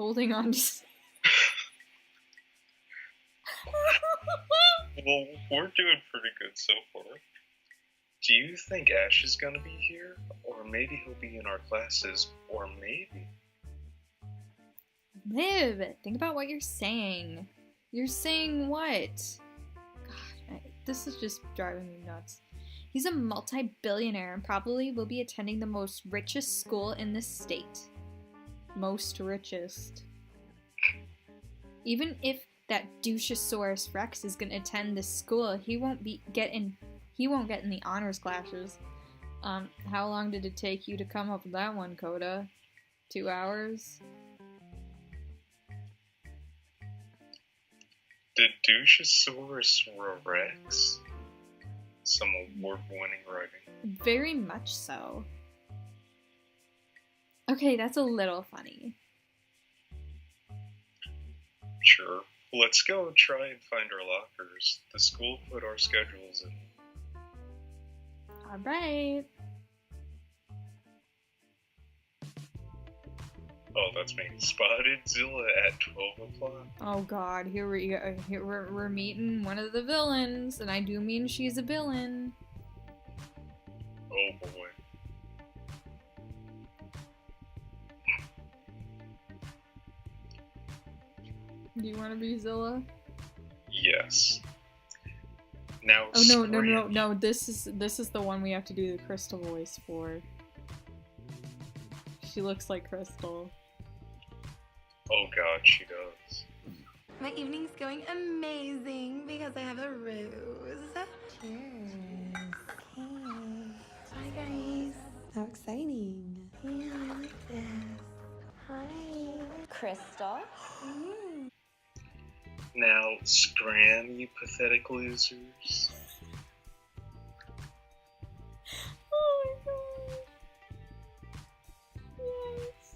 holding on to... Well, we're doing pretty good so far. Do you think Ash is gonna be here? Or maybe he'll be in our classes, or maybe... Liv, think about what you're saying. You're saying what? God, this is just driving me nuts. He's a multi-billionaire and probably will be attending the most richest school in the state. Most richest. Even if that Douchosaurus Rex is gonna attend this school, he won't get in the honors classes. How long did it take you to come up with that one, Coda? 2 hours? The Douchosaurus Rex? Some award-winning writing. Very much so. Okay, that's a little funny. Sure. Let's go try and find our lockers. The school put our schedules in. Alright. Oh, that's me. Spotted Zilla at 12 o'clock. Oh god, here we go. Here we're meeting one of the villains, and I do mean she's a villain. Oh boy. Do you want to be Zilla? Yes. Now. Oh no! This is the one we have to do the Crystal voice for. She looks like Crystal. Oh god, she does. My evening's going amazing because I have a rose. Cheers. Hey. Hi guys. How exciting. Yeah, I like this. Hi. Crystal. Now, scram, you pathetic losers. Oh my god. Yes.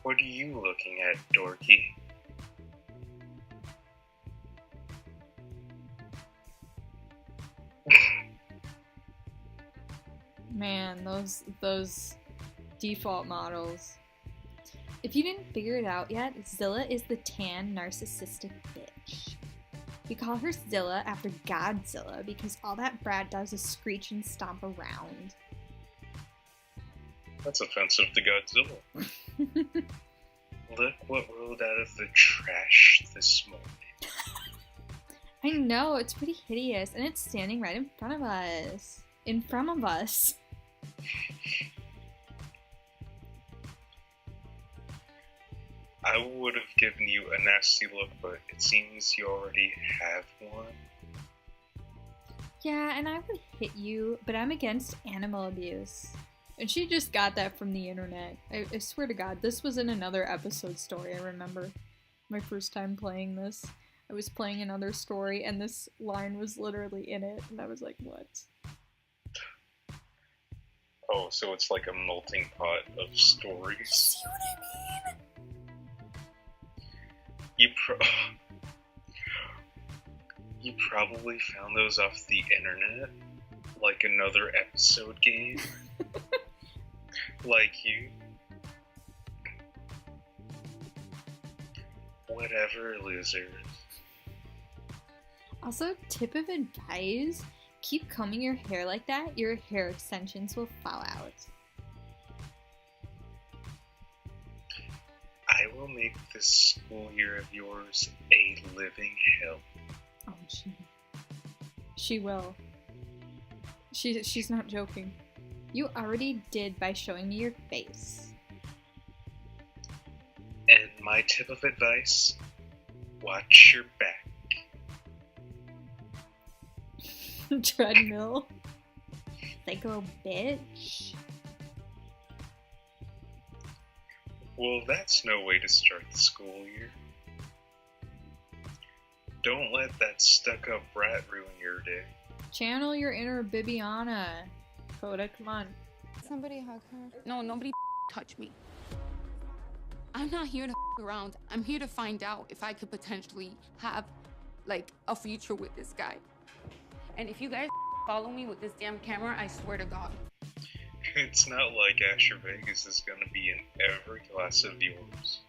What are you looking at, dorky? Man, those default models. If you didn't figure it out yet, Zilla is the tan, narcissistic bitch. We call her Zilla after Godzilla because all that brat does is screech and stomp around. That's offensive to Godzilla. Look what rolled out of the trash this morning. I know, it's pretty hideous, and it's standing right in front of us. In front of us. I would have given you a nasty look, but it seems you already have one. Yeah, and I would hit you, but I'm against animal abuse. And she just got that from the internet. I swear to God, this was in another episode story, I remember. My first time playing this. I was playing another story, and this line was literally in it, and I was like, what? Oh, so it's like a melting pot of stories. You see what I mean? You probably found those off the internet, like another episode game. Like you. Whatever, losers. Also, tip of advice, keep combing your hair like that, your hair extensions will fall out. I will make this school year of yours a living hell. Oh, she will. She's not joking. You already did by showing me your face. And my tip of advice, watch your back. Treadmill. Psycho bitch. Well, that's no way to start the school year. Don't let that stuck-up brat ruin your day. Channel your inner Bibiana. Coda, come on. Somebody hug her. No, nobody touch me. I'm not here to around. I'm here to find out if I could potentially have, like, a future with this guy. And if you guys follow me with this damn camera, I swear to God. It's not like Asher Vegas is gonna be in every class of yours.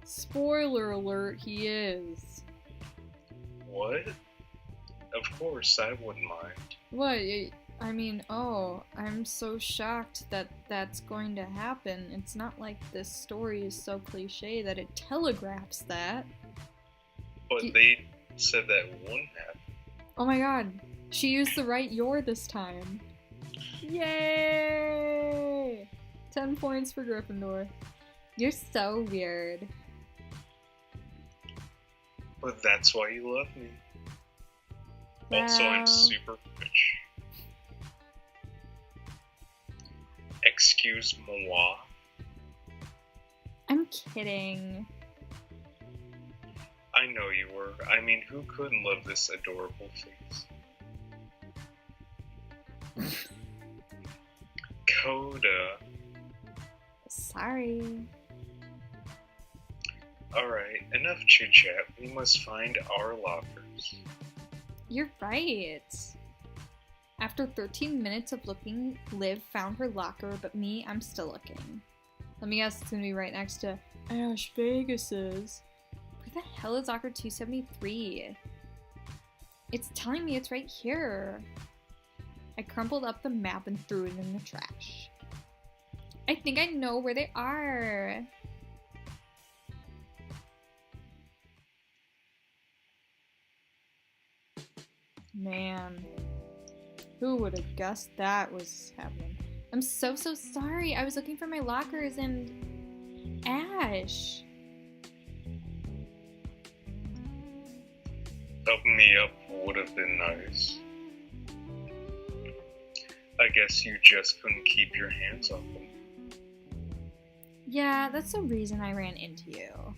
Spoiler alert, he is. What? Of course, I wouldn't mind. What? I mean, oh, I'm so shocked that that's going to happen. It's not like this story is so cliche that it telegraphs that. But they said that wouldn't happen. Oh my god, she used the right "your" this time. Yay! 10 points for Gryffindor. You're so weird. But that's why you love me. Also, Wow. I'm super rich. Excuse moi. I'm kidding. I know you were. I mean, who couldn't love this adorable face? Coda. Sorry. Alright, enough chit chat. We must find our lockers. You're right. After 13 minutes of looking, Liv found her locker, but me, I'm still looking. Let me guess, it's gonna be right next to Ash Vegas's. Where the hell is locker 273? It's telling me it's right here. I crumpled up the map and threw it in the trash. I think I know where they are. Man, who would have guessed that was happening? I'm so sorry. I was looking for my lockers and Ash. Helping me up would have been nice. I guess you just couldn't keep your hands off them. Yeah, that's the reason I ran into you.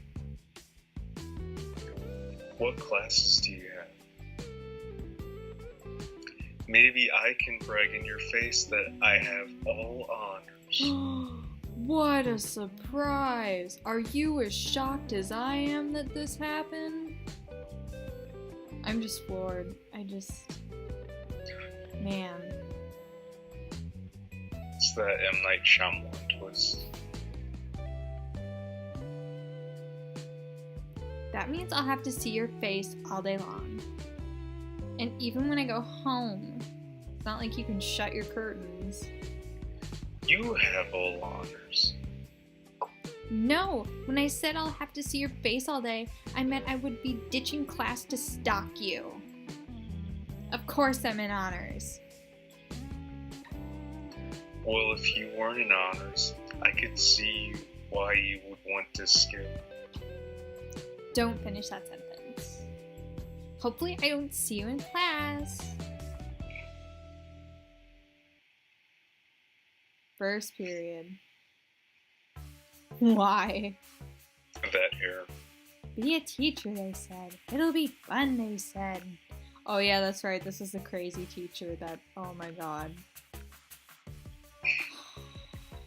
What classes do you have? Maybe I can brag in your face that I have all honors. What a surprise! Are you as shocked as I am that this happened? I'm just floored. Man. It's that M. Night Shyamalan twist. That means I'll have to see your face all day long. And even when I go home, it's not like you can shut your curtains. You have all honors. No, when I said I'll have to see your face all day, I meant I would be ditching class to stalk you. Of course I'm in honors. Well, if you weren't in honors, I could see why you would want to skip. Don't finish that sentence. Hopefully I don't see you in class. First period. Why? That hair. Be a teacher, they said. It'll be fun, they said. Oh yeah, that's right. This is the crazy teacher that, oh my god.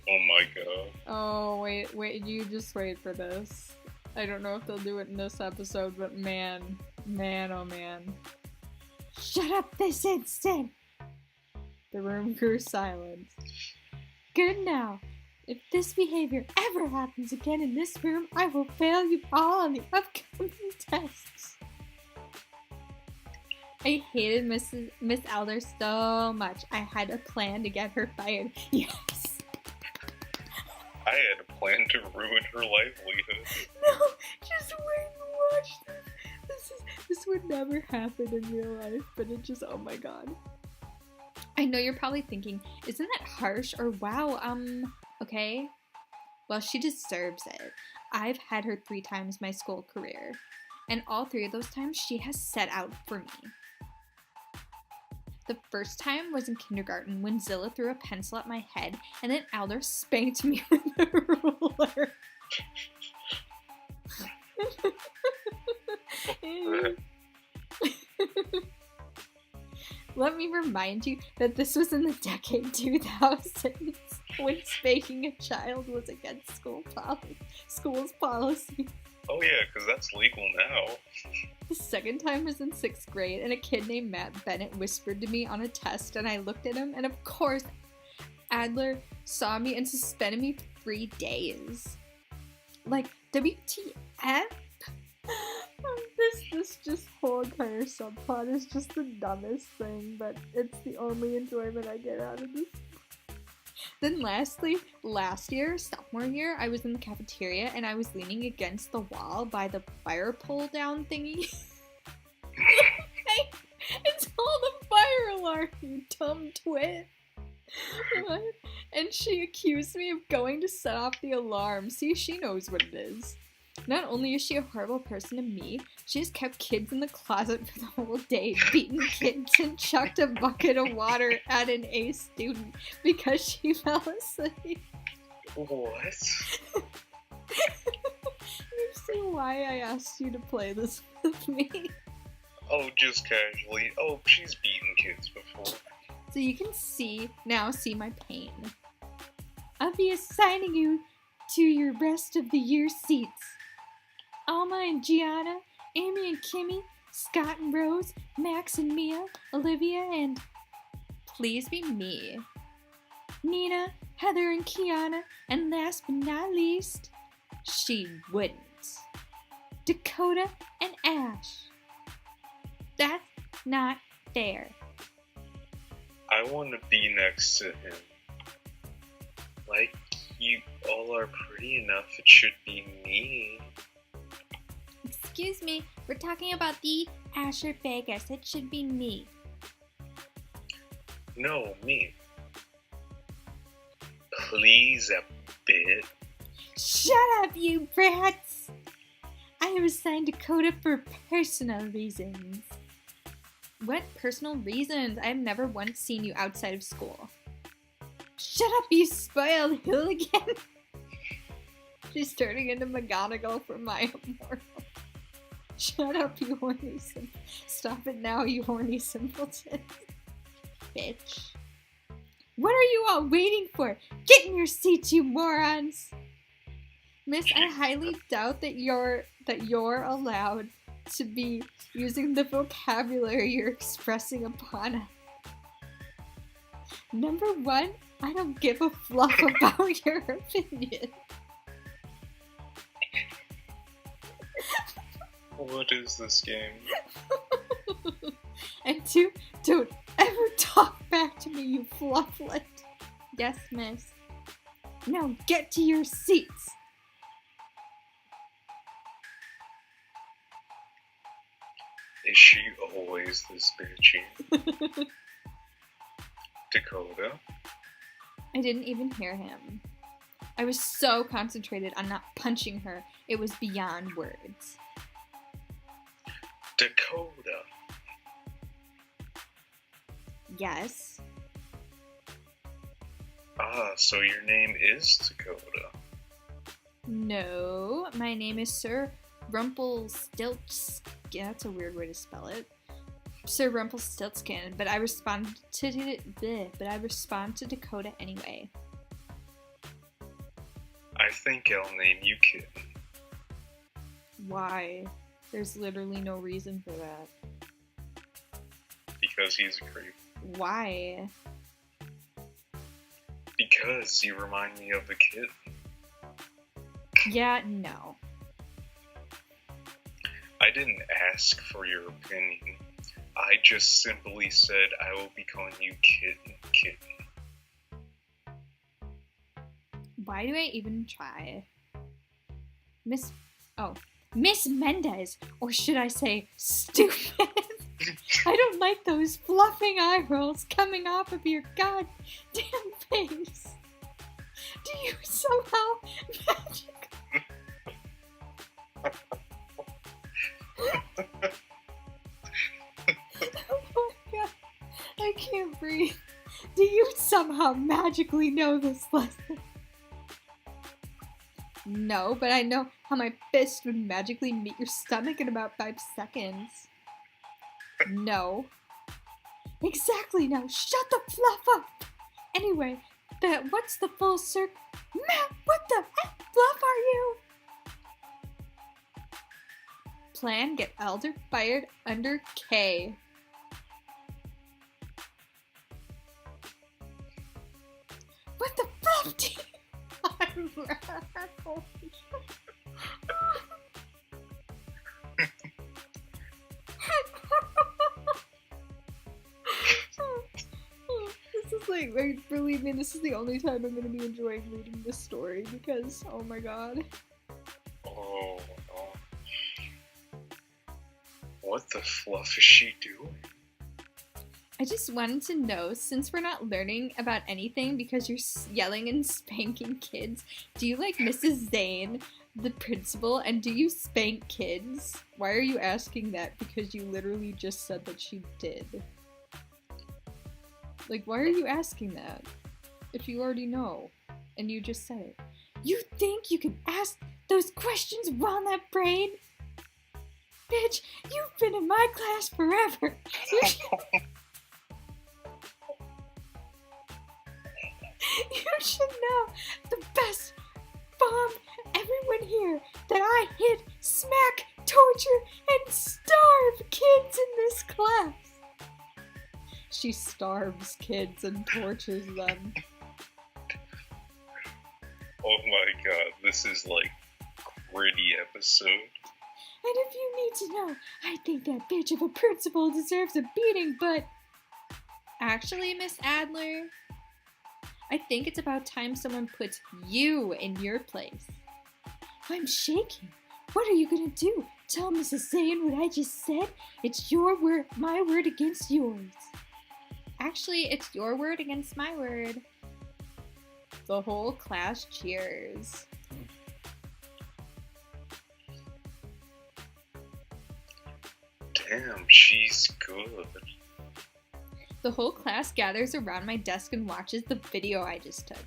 Oh my god. Oh, wait, you just wait for this. I don't know if they'll do it in this episode, but man, oh man. Shut up this instant! The room grew silent. Good now. If this behavior ever happens again in this room, I will fail you all on the upcoming tests. I hated Miss Adlor so much. I had a plan to get her fired. Yes. I had a plan to ruin her livelihood. No, just wait and watch this. This would never happen in real life, but it just, oh my god. I know you're probably thinking, isn't that harsh? Or wow, okay. Well, she deserves it. I've had her 3 times my school career, and all 3 of those times she has set out for me. The first time was in kindergarten when Zilla threw a pencil at my head and then Adlor spanked me with a ruler. Let me remind you that this was in the decade 2000s when spanking a child was against school's policy. Oh yeah, because that's legal now. The second time was in 6th grade, and a kid named Matt Bennett whispered to me on a test, and I looked at him, and of course Adler saw me and suspended me for 3 days. Like, WTF? This just whole entire subplot is just the dumbest thing, but it's the only enjoyment I get out of this. Then lastly, last year, sophomore year, I was in the cafeteria and I was leaning against the wall by the fire pull down thingy. It's called a fire alarm, you dumb twit. And she accused me of going to set off the alarm. See, she knows what it is. Not only is she a horrible person to me, she has kept kids in the closet for the whole day, beaten kids, and chucked a bucket of water at an A student because she fell asleep. What? You see why I asked you to play this with me? Oh, just casually. Oh, she's beaten kids before. So you can see my pain. I'll be assigning you to your rest of the year seats. Alma and Gianna, Amy and Kimmy, Scott and Rose, Max and Mia, Olivia and... Please be me. Nina, Heather and Kiana, and last but not least, she wouldn't. Dakota and Ash. That's not fair. I want to be next to him. Like, you all are pretty enough, it should be me. Excuse me, we're talking about the Asher Vegas. It should be me. No, me. Please a bit. Shut up, you brats! I have assigned Dakota for personal reasons. What personal reasons? I've never once seen you outside of school. Shut up, you spoiled hooligan! She's turning into McGonagall from My Immortal. Shut up, you horny simpleton. Stop it now, you horny simpleton. Bitch. What are you all waiting for? Get in your seats, you morons! Miss, I highly doubt that you're allowed to be using the vocabulary you're expressing upon us. Number one, I don't give a fluff about your opinion. What is this game? And two, don't ever talk back to me, you flufflet. Yes, miss. Now get to your seats. Is she always this bitchy? Dakota? I didn't even hear him. I was so concentrated on not punching her, it was beyond words. Dakota. Yes. Ah, so your name is Dakota. No, my name is Sir Rumpelstiltskin. That's a weird way to spell it. Sir Rumpelstiltskin, but I respond to Dakota anyway. I think I'll name you Kitten. Why? There's literally no reason for that. Because he's a creep. Why? Because you remind me of the kitten. Yeah, no. I didn't ask for your opinion. I just simply said I will be calling you Kitten. Why do I even try? Miss Mendez, or should I say stupid? I don't like those fluffing eye rolls coming off of your goddamn face. Do you somehow magically... Oh my god, I can't breathe. Do you somehow magically know this lesson? No, but I know how my fist would magically meet your stomach in about 5 seconds. No. Exactly, now shut the fluff up! Anyway, what's the full circle? Matt, what the F fluff are you? Plan, get Elder fired under K. This is like, believe me, this is the only time I'm gonna be enjoying reading this story because, oh my god. Oh no. What the fluff is she doing? I just wanted to know, since we're not learning about anything because you're yelling and spanking kids, do you like Mrs. Zane, the principal, and do you spank kids? Why are you asking that? Because you literally just said that she did. Like, why are you asking that? If you already know, and you just said it. You think you can ask those questions while that brain? Bitch, you've been in my class forever. You should know the best from everyone here that I hit, smack, torture, and starve kids in this class. She starves kids and tortures them. Oh my god, this is like gritty episode. And if you need to know, I think that bitch of a principal deserves a beating, but... Actually, Miss Adler, I think it's about time someone puts you in your place. I'm shaking. What are you gonna do? Tell Mrs. Zane what I just said? It's your word, my word against yours. Actually, it's your word against my word. The whole class cheers. Damn, she's good. The whole class gathers around my desk and watches the video I just took.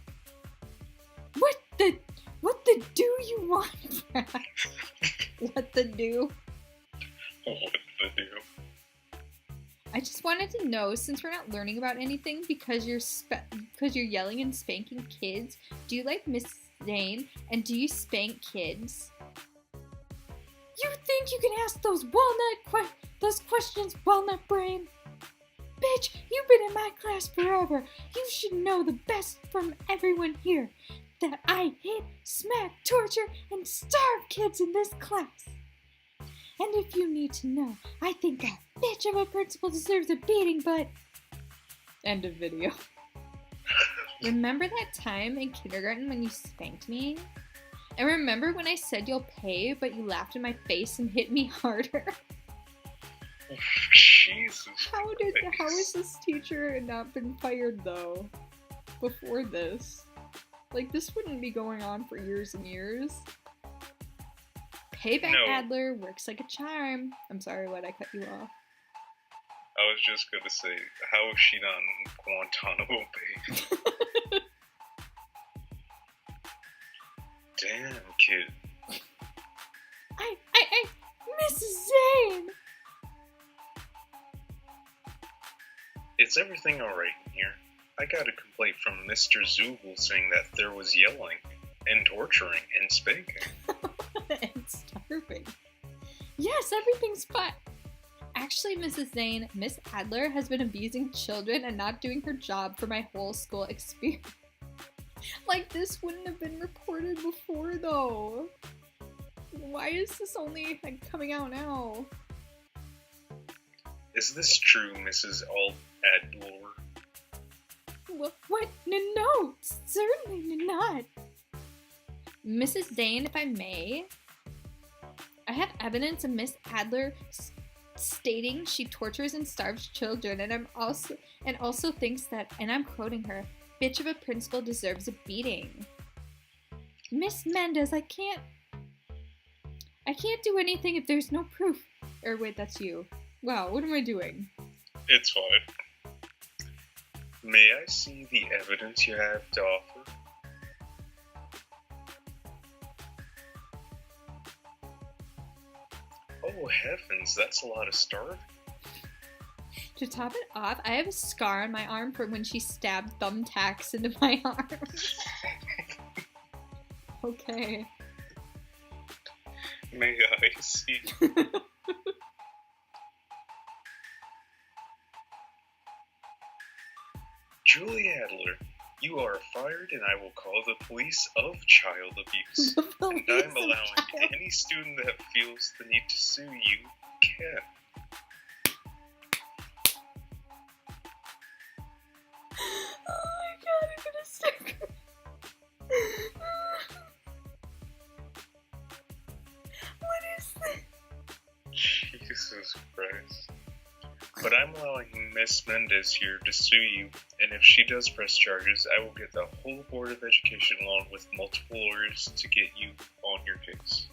What the do you want, Brad? What the do? What the do? I just wanted to know, since we're not learning about anything because you're yelling and spanking kids, do you like Miss Zane and do you spank kids? You think you can ask those questions, walnut brain? Bitch, you've been in my class forever. You should know the best from everyone here. That I hit, smack, torture, and starve kids in this class. And if you need to know, I think that bitch of a principal deserves a beating, but... End of video. Remember that time in kindergarten when you spanked me? And remember when I said you'll pay, but you laughed in my face and hit me harder? Jesus. How is this teacher not been fired though? Before this? Like, this wouldn't be going on for years and years. Payback No. Adler works like a charm. I'm sorry, what? I cut you off. I was just gonna say, how is she not in Guantanamo Bay? Damn, kid. I, Mrs. Zane! Is everything alright in here? I got a complaint from Mr. Zoogle saying that there was yelling and torturing and spanking. And starving. Yes, everything's fine. Actually, Mrs. Zane, Miss Adler has been abusing children and not doing her job for my whole school experience. Like, this wouldn't have been reported before, though. Why is this only, like, coming out now? Is this true, Mrs. Adlor? What? No, certainly not. Mrs. Zane, if I may, I have evidence of Miss Adler stating she tortures and starves children, and also thinks that, and I'm quoting her, "Bitch of a principal deserves a beating." Miss Mendez, I can't do anything if there's no proof. Or wait, that's you. Wow, what am I doing? It's fine. May I see the evidence you have to offer? Oh heavens, that's a lot of starving. To top it off, I have a scar on my arm from when she stabbed thumbtacks into my arm. Okay. May I see? Julie Adler, You are fired, and I will call the police of child abuse. The And police I'm of allowing child- any student that feels the need to sue you can. Oh my god, I'm gonna start crying. What is this? Jesus Christ. But I'm allowing Miss Mendez here to sue you, and if she does press charges, I will get the whole Board of Education along with multiple lawyers to get you on your case.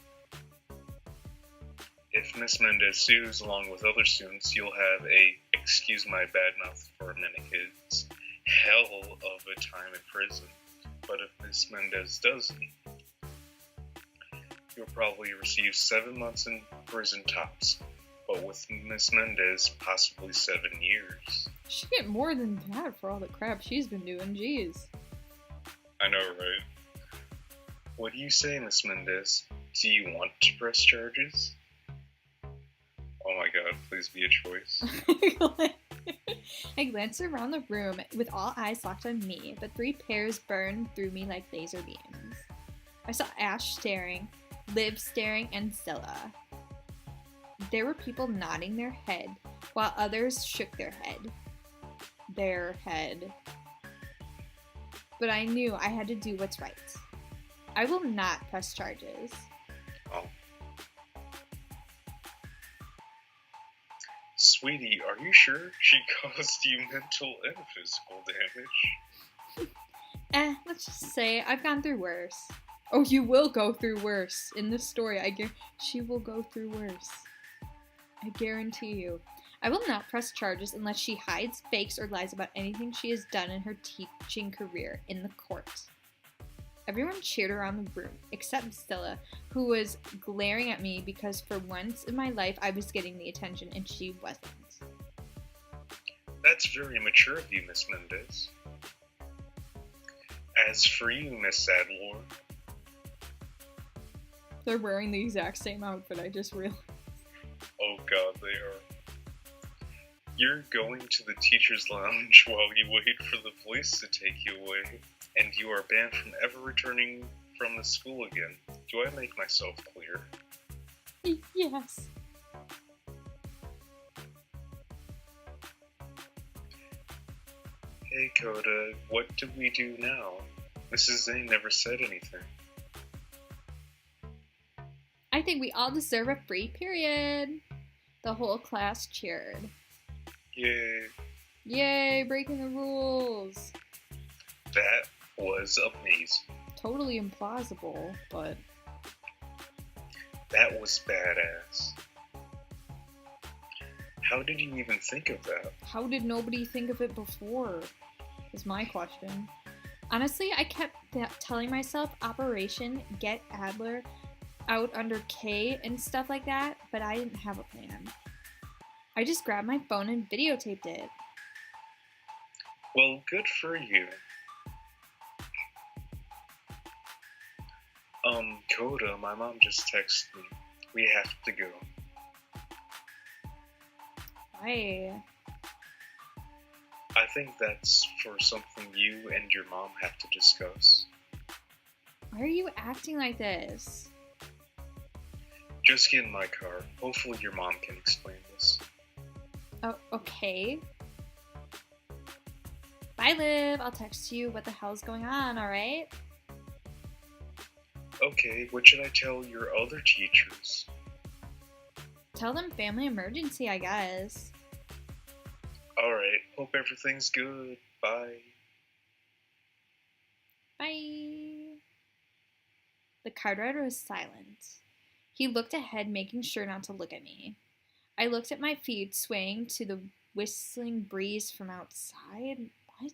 If Miss Mendez sues along with other students, you'll have a, excuse my bad mouth for a minute kids, hell of a time in prison. But if Miss Mendez doesn't, you'll probably receive 7 months in prison tops. But with Miss Mendez, possibly 7 years. She get more than that for all the crap she's been doing, jeez. I know, right? What do you say, Miss Mendez? Do you want to press charges? Oh my god, please be a choice. I glanced around the room with all eyes locked on me, but 3 pairs burned through me like laser beams. I saw Ash staring, Liv staring, and Zilla. There were people nodding their head, while others shook their head. Their head. But I knew I had to do what's right. I will not press charges. Oh. Sweetie, are you sure she caused you mental and physical damage? Let's just say I've gone through worse. Oh, you will go through worse. In this story, she will go through worse. I guarantee you. I will not press charges unless she hides, fakes, or lies about anything she has done in her teaching career in the court. Everyone cheered around the room, except Zilla, who was glaring at me because for once in my life I was getting the attention and she wasn't. That's very mature of you, Miss Mendez. As for you, Miss Adlor, They're wearing the exact same outfit, I just realized. oh god, they are. You're going to the teacher's lounge while you wait for the police to take you away, and you are banned from ever returning from the school again. Do I make myself clear? Yes. Hey Coda, what do we do now? Mrs. Zane never said anything. I think we all deserve a free period. The whole class cheered. Yay. Yay, breaking the rules. That was amazing. Totally implausible, but That was badass. How did you even think of that? how did nobody think of it before? Is my question. Honestly, I kept telling myself Operation Get Adler out under K and stuff like that, but I didn't have a plan. I just grabbed my phone and videotaped it. Well, good for you. Coda, my mom just texted me. We have to go. Why? I think that's for something you and your mom have to discuss. Why are you acting like this? Just get in my car. Hopefully your mom can explain this. Oh, okay. Bye, Liv. I'll text you what the hell's going on, alright? Okay, what should I tell your other teachers? Tell them family emergency, I guess. Alright, hope everything's good. Bye. Bye. The card writer was silent. He looked ahead, making sure not to look at me. I looked at my feet, swaying to the whistling breeze from outside. What?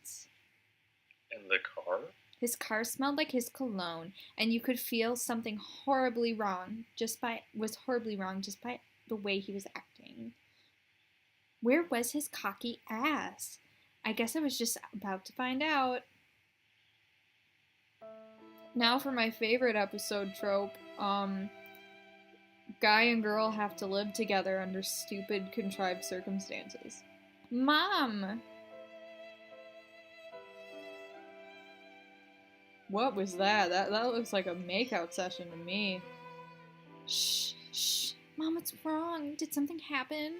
In the car? His car smelled like his cologne, and you could feel something horribly wrong just by the way he was acting. Where was his cocky ass? I guess I was just about to find out. Now for my favorite episode trope. Guy and girl have to live together under stupid, contrived circumstances. Mom! What was that? That looks like a makeout session to me. Shh, shh. Mom, what's wrong? Did something happen?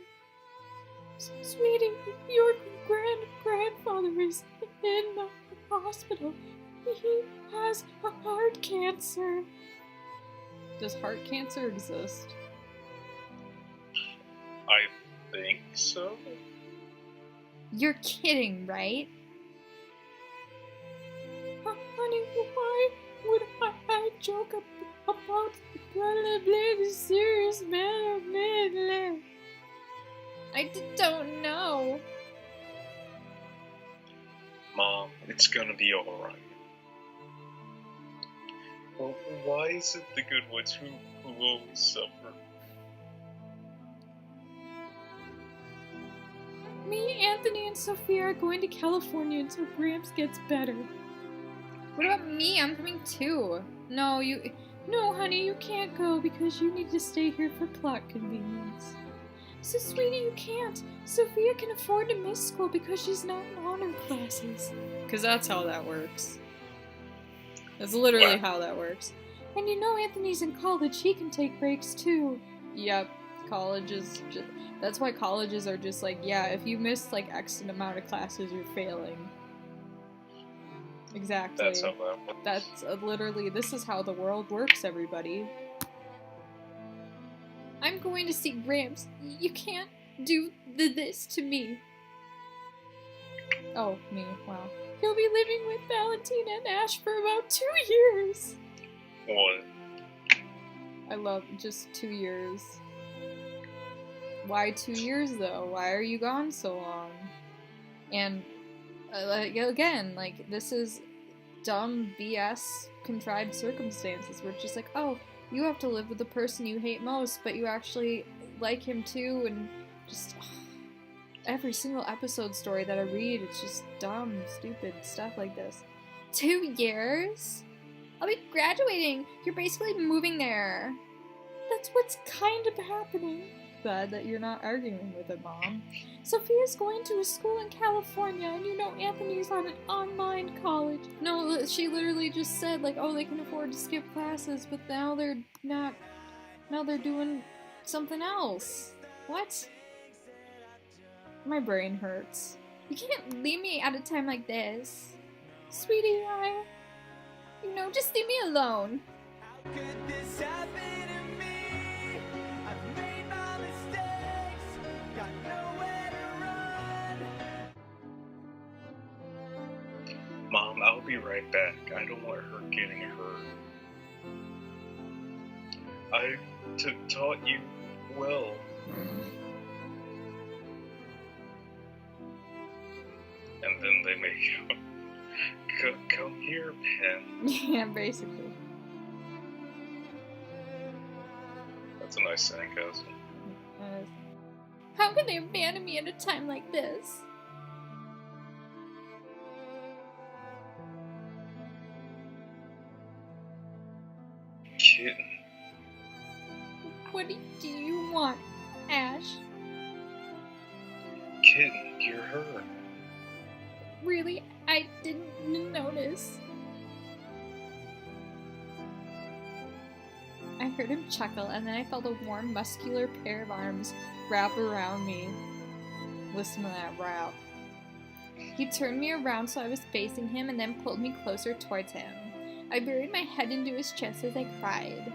Sweetie, your grandfather is in the hospital. He has a heart cancer. Does heart cancer exist? I think so. You're kidding, right? Honey, why would I joke about the serious matter? I don't know. Mom, it's gonna be alright. Well, why is it the good ones who always suffer? Me, Anthony, and Sophia are going to California until Gramps gets better. What about me? I'm coming too. No, honey, you can't go because you need to stay here for plot convenience. So, sweetie, you can't. Sophia can afford to miss school because she's not in honor classes. Because that's how that works. That's literally how that works. And you know Anthony's in college. He can take breaks too. Yep. College is just... That's why colleges are just like, yeah, if you miss like X amount of classes, you're failing. Exactly. That's how that works. That's literally, this is how the world works, everybody. I'm going to see Gramps. You can't do this to me. Oh, me. Wow. He'll be living with Valentina and Ash for about 2 years. What? I love just 2 years. Why 2 years, though? Why are you gone so long? And, again, like, this is dumb BS contrived circumstances where it's just like, oh, you have to live with the person you hate most, but you actually like him too, and just every single episode story that I read, it's just dumb, stupid stuff like this. 2 years? I'll be graduating. You're basically moving there. That's what's kind of happening. Glad that you're not arguing with it, Mom. Sophia's going to a school in California, and you know Anthony's on an online college. No, she literally just said, like, oh, they can afford to skip classes, but now they're not. Now they're doing something else. What? My brain hurts. You can't leave me at a time like this. Sweetie, just leave me alone. How could this happen to me? I've made my mistakes, got nowhere to run. Mom, I'll be right back. I don't want her getting hurt. I taught you well. And then they make come here, Pen. Yeah, basically. That's a nice sarcasm. How can they abandon me at a time like this? Kitten. What do you want, Ash? Kitten, you're her. Really? I didn't notice. I heard him chuckle, and then I felt a warm, muscular pair of arms wrap around me. Listen to that wrap. He turned me around so I was facing him and then pulled me closer towards him. I buried my head into his chest as I cried.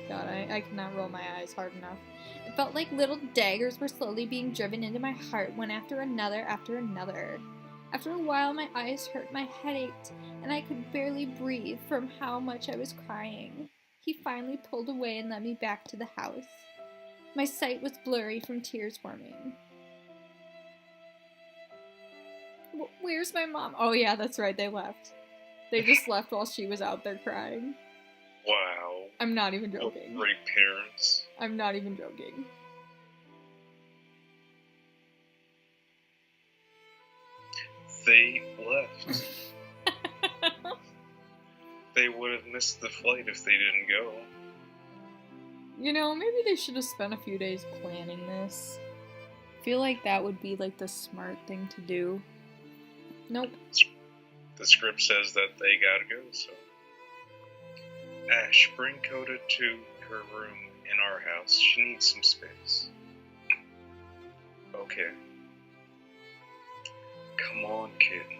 God, I cannot roll my eyes hard enough. It felt like little daggers were slowly being driven into my heart, one after another after another. After a while, my eyes hurt, my head ached, and I could barely breathe from how much I was crying. He finally pulled away and led me back to the house. My sight was blurry from tears forming. Where's my mom? Oh yeah, that's right, they left. They just left while she was out there crying. Wow. I'm not even joking. Great parents. I'm not even joking. They left. They would have missed the flight if they didn't go. You know, maybe they should have spent a few days planning this. I feel like that would be like the smart thing to do. Nope. the script says that they gotta go, so. Ash, bring Coda to her room in our house. She needs some space. Okay. Come on, kitten.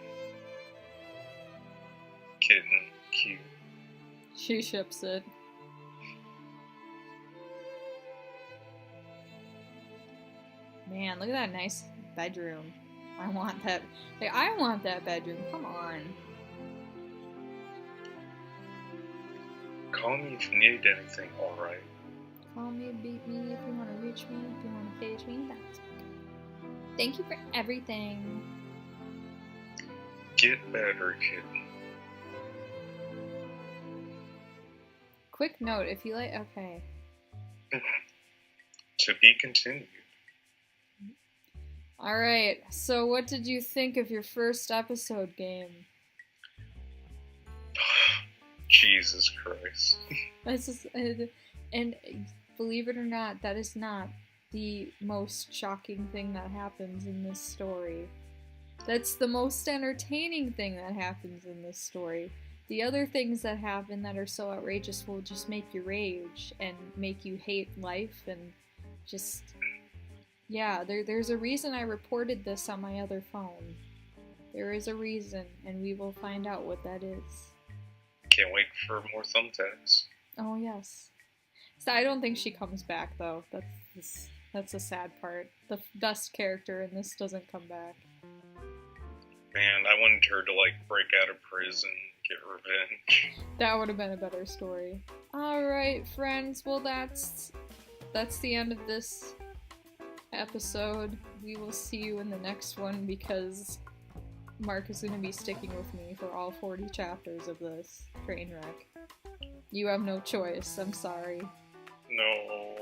Kitten, cute. She ships it. Man, look at that nice bedroom. I want that. Like, I want that bedroom. Come on. Call me if you need anything, alright? Call me, beat me if you want to reach me, if you want to page me. That's okay. Thank you for everything. Get better, kitten. Quick note, if you like, okay. To be continued. Alright, so what did you think of your first episode, game? Jesus Christ. That's just, and believe it or not, that is not the most shocking thing that happens in this story. That's the most entertaining thing that happens in this story. The other things that happen that are so outrageous will just make you rage and make you hate life and just... Yeah, there's a reason I reported this on my other phone. There is a reason, and we will find out what that is. Can't wait for more thumbtacks. Oh, yes. So I don't think she comes back, though. That's a sad part. The best character in this doesn't come back. Man, I wanted her to, like, break out of prison, get revenge. That would have been a better story. Alright, friends. Well, that's the end of this episode. We will see you in the next one because Mark is going to be sticking with me for all 40 chapters of this train wreck. You have no choice. I'm sorry. No.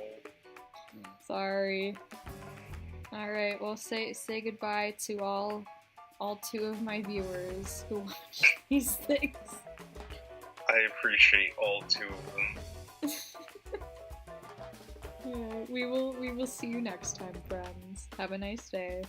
Sorry. Alright, well, say goodbye to all 2 of my viewers who watch these things. I appreciate all 2 of them. Yeah, we will see you next time, friends. Have a nice day.